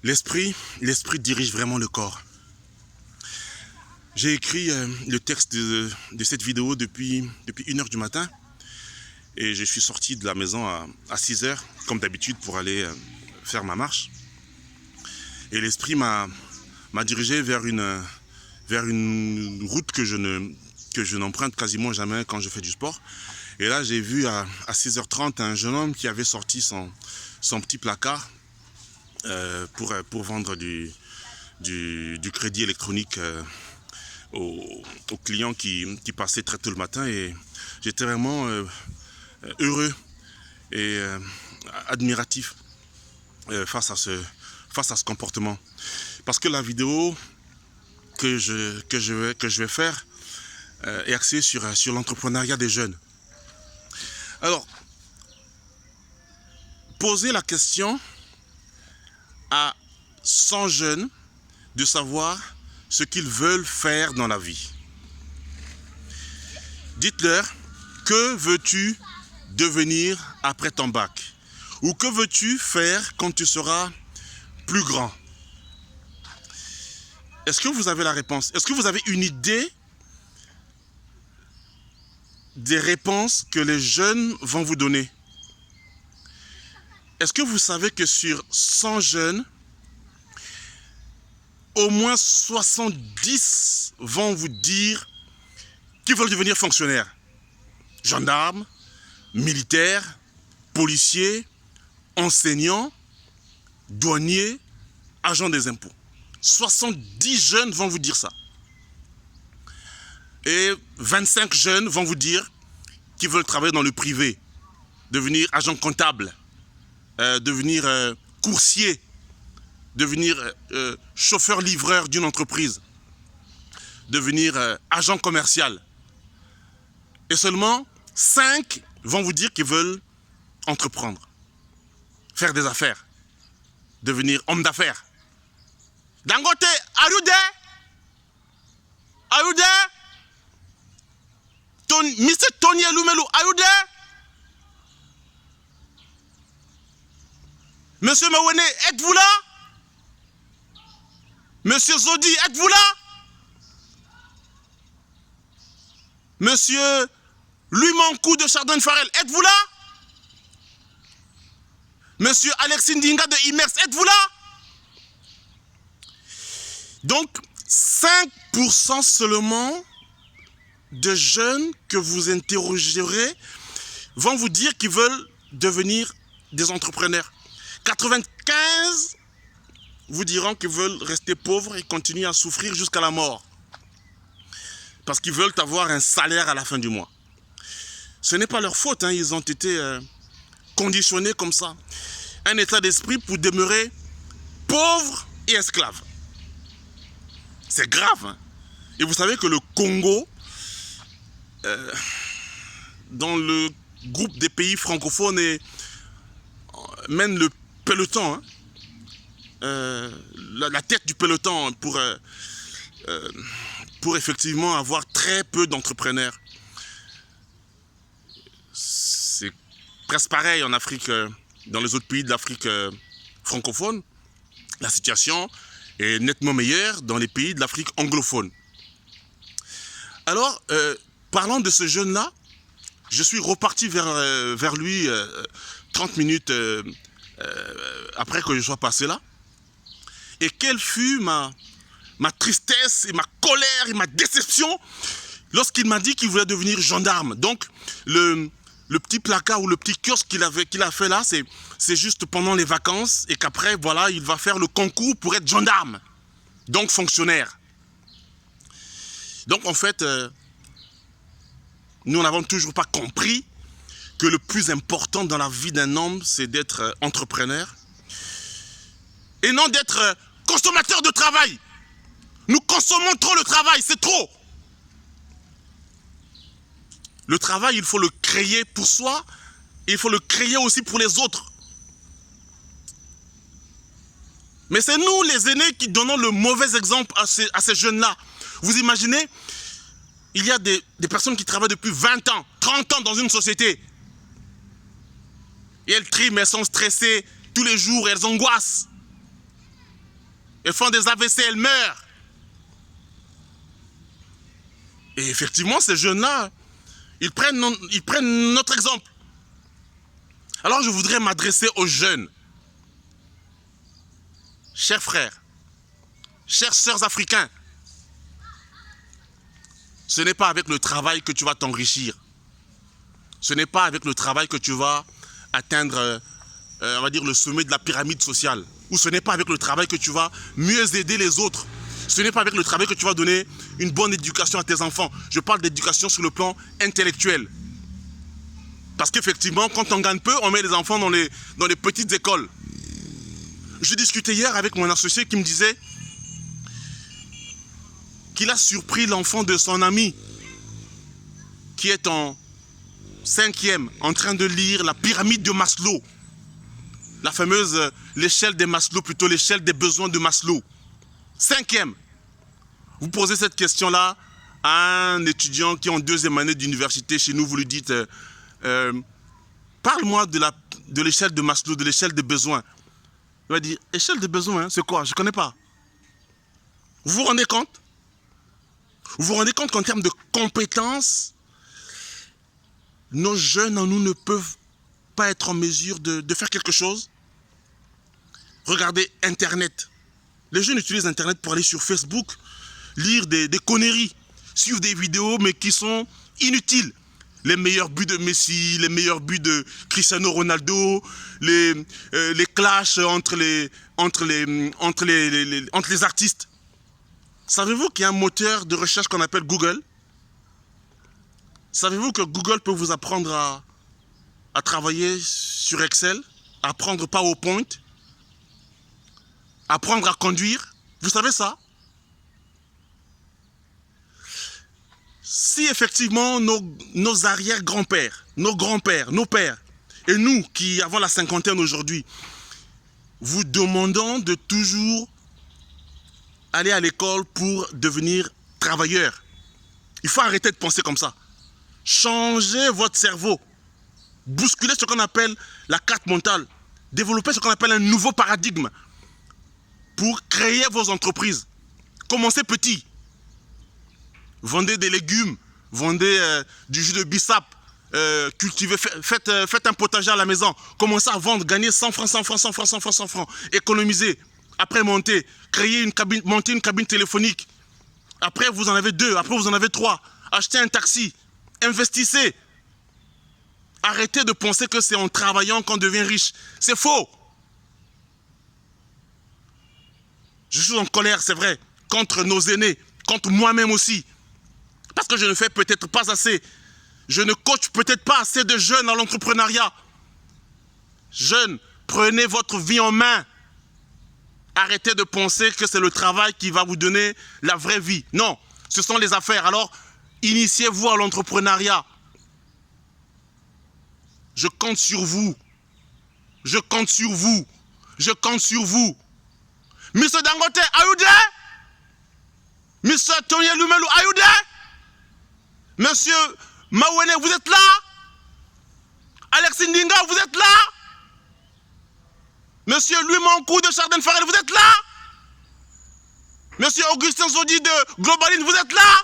L'esprit dirige vraiment le corps. J'ai écrit le texte de cette vidéo depuis 1h du matin et je suis sorti de la maison à 6h, comme d'habitude, pour aller faire ma marche. Et l'esprit m'a dirigé vers une route que je n'emprunte quasiment jamais quand je fais du sport. Et là, j'ai vu à 6h30 un jeune homme qui avait sorti son petit placard pour vendre du crédit électronique aux clients qui passaient très tôt le matin. Et j'étais vraiment heureux et admiratif face à ce comportement. Parce que la vidéo que je vais faire est axée sur l'entrepreneuriat des jeunes. Alors, poser la question à 100 jeunes de savoir ce qu'ils veulent faire dans la vie. Dites-leur, que veux-tu devenir après ton bac? Ou que veux-tu faire quand tu seras plus grand? Est-ce que vous avez la réponse? Est-ce que vous avez une idée des réponses que les jeunes vont vous donner? Est-ce que vous savez que sur 100 jeunes, au moins 70 vont vous dire qu'ils veulent devenir fonctionnaires, gendarmes, militaires, policiers, enseignants, douaniers, agents des impôts. 70 jeunes vont vous dire ça. Et 25 jeunes vont vous dire qu'ils veulent travailler dans le privé, devenir agent comptable, devenir coursier, devenir chauffeur-livreur d'une entreprise, devenir agent commercial. Et seulement 5 vont vous dire qu'ils veulent entreprendre, faire des affaires, devenir homme d'affaires. Dangote, are you there? Are you there? Mr. Tony Elumelu, are you there? Monsieur Mawene, êtes-vous là? Monsieur Zodi, êtes-vous là? Monsieur Louis Mankou de Chardin-Farel, êtes-vous là? Monsieur Alexis Ndinga de Imers, êtes-vous là? Donc, 5% seulement de jeunes que vous interrogerez vont vous dire qu'ils veulent devenir des entrepreneurs. 95 vous diront qu'ils veulent rester pauvres et continuer à souffrir jusqu'à la mort. Parce qu'ils veulent avoir un salaire à la fin du mois. Ce n'est pas leur faute, hein, ils ont été conditionnés comme ça. Un état d'esprit pour demeurer pauvres et esclaves. C'est grave. Hein. Et vous savez que le Congo, dans le groupe des pays francophones, mène le peloton. Hein. La tête du peloton pour effectivement avoir très peu d'entrepreneurs. C'est presque pareil en Afrique, dans les autres pays de l'Afrique francophone. La situation est nettement meilleure dans les pays de l'Afrique anglophone. Alors, parlant de ce jeune-là, je suis reparti vers lui 30 minutes après que je sois passé là. Et quelle fut ma tristesse et ma colère et ma déception lorsqu'il m'a dit qu'il voulait devenir gendarme. Donc, le petit placard ou le petit kiosque qu'il a fait là, c'est juste pendant les vacances et qu'après, voilà, il va faire le concours pour être gendarme. Donc, fonctionnaire. Donc, en fait, nous n'avons toujours pas compris que le plus important dans la vie d'un homme, c'est d'être entrepreneur et non d'être consommateur de travail. Nous consommons trop le travail, c'est trop. Le travail, il faut le créer pour soi et il faut le créer aussi pour les autres. Mais c'est nous, les aînés, qui donnons le mauvais exemple à ces jeunes-là. Vous imaginez, il y a des personnes qui travaillent depuis 20 ans, 30 ans dans une société. Et elles triment, elles sont stressées tous les jours, elles angoissent. Elles font des AVC, elles meurent. Et effectivement, ces jeunes-là, ils prennent notre exemple. Alors je voudrais m'adresser aux jeunes. Chers frères, chères sœurs africains, ce n'est pas avec le travail que tu vas t'enrichir. Ce n'est pas avec le travail que tu vas atteindre, on va dire, le sommet de la pyramide sociale. Ou ce n'est pas avec le travail que tu vas mieux aider les autres. Ce n'est pas avec le travail que tu vas donner une bonne éducation à tes enfants. Je parle d'éducation sur le plan intellectuel. Parce qu'effectivement, quand on gagne peu, on met les enfants dans les petites écoles. Je discutais hier avec mon associé qui me disait qu'il a surpris l'enfant de son ami qui est en 5e, en train de lire la pyramide de Maslow. La fameuse, l'échelle des Maslow, plutôt l'échelle des besoins de Maslow. 5e. Vous posez cette question-là à un étudiant qui est en 2e année d'université chez nous, vous lui dites parle-moi de l'échelle de Maslow, de l'échelle des besoins. Il va dire, échelle des besoins, hein, c'est quoi? Je ne connais pas. Vous vous rendez compte? Vous vous rendez compte qu'en termes de compétences, nos jeunes en nous ne peuvent pas être en mesure de faire quelque chose? Regardez Internet. Les jeunes utilisent Internet pour aller sur Facebook, lire des conneries, suivre des vidéos, mais qui sont inutiles. Les meilleurs buts de Messi, les meilleurs buts de Cristiano Ronaldo, les clashs entre les artistes. Savez-vous qu'il y a un moteur de recherche qu'on appelle Google? Savez-vous que Google peut vous apprendre à travailler sur Excel, à apprendre PowerPoint, apprendre à conduire? Vous savez ça? Si effectivement nos arrière-grands-pères, nos grands-pères, nos pères, et nous qui avons la cinquantaine aujourd'hui, vous demandons de toujours aller à l'école pour devenir travailleur. Il faut arrêter de penser comme ça. Changez votre cerveau. Bousculez ce qu'on appelle la carte mentale. Développez ce qu'on appelle un nouveau paradigme pour créer vos entreprises. Commencez petit. Vendez des légumes, vendez du jus de bissap, cultivez, faites un potager à la maison. Commencez à vendre, gagnez 100 francs, 100 francs, 100 francs, 100 francs, 100 francs. Économisez. Après, montez une cabine téléphonique. Après, vous en avez 2, après, vous en avez 3. Achetez un taxi. Investissez. Arrêtez de penser que c'est en travaillant qu'on devient riche. C'est faux. Je suis en colère, c'est vrai, contre nos aînés, contre moi-même aussi. Parce que je ne fais peut-être pas assez. Je ne coach peut-être pas assez de jeunes dans l'entrepreneuriat. Jeunes, prenez votre vie en main. Arrêtez de penser que c'est le travail qui va vous donner la vraie vie. Non, ce sont les affaires. Alors, initiez-vous à l'entrepreneuriat. Je compte sur vous. Je compte sur vous. Je compte sur vous. Mr. Dangote, are you there? Mr. Tony Lumelu, are you there? Monsieur Mawene, vous êtes là? Alex Ndinga, vous êtes là? Monsieur Louis Mankou de Chardin Farel, vous êtes là? Monsieur Augustin Zodi de Globaline, vous êtes là?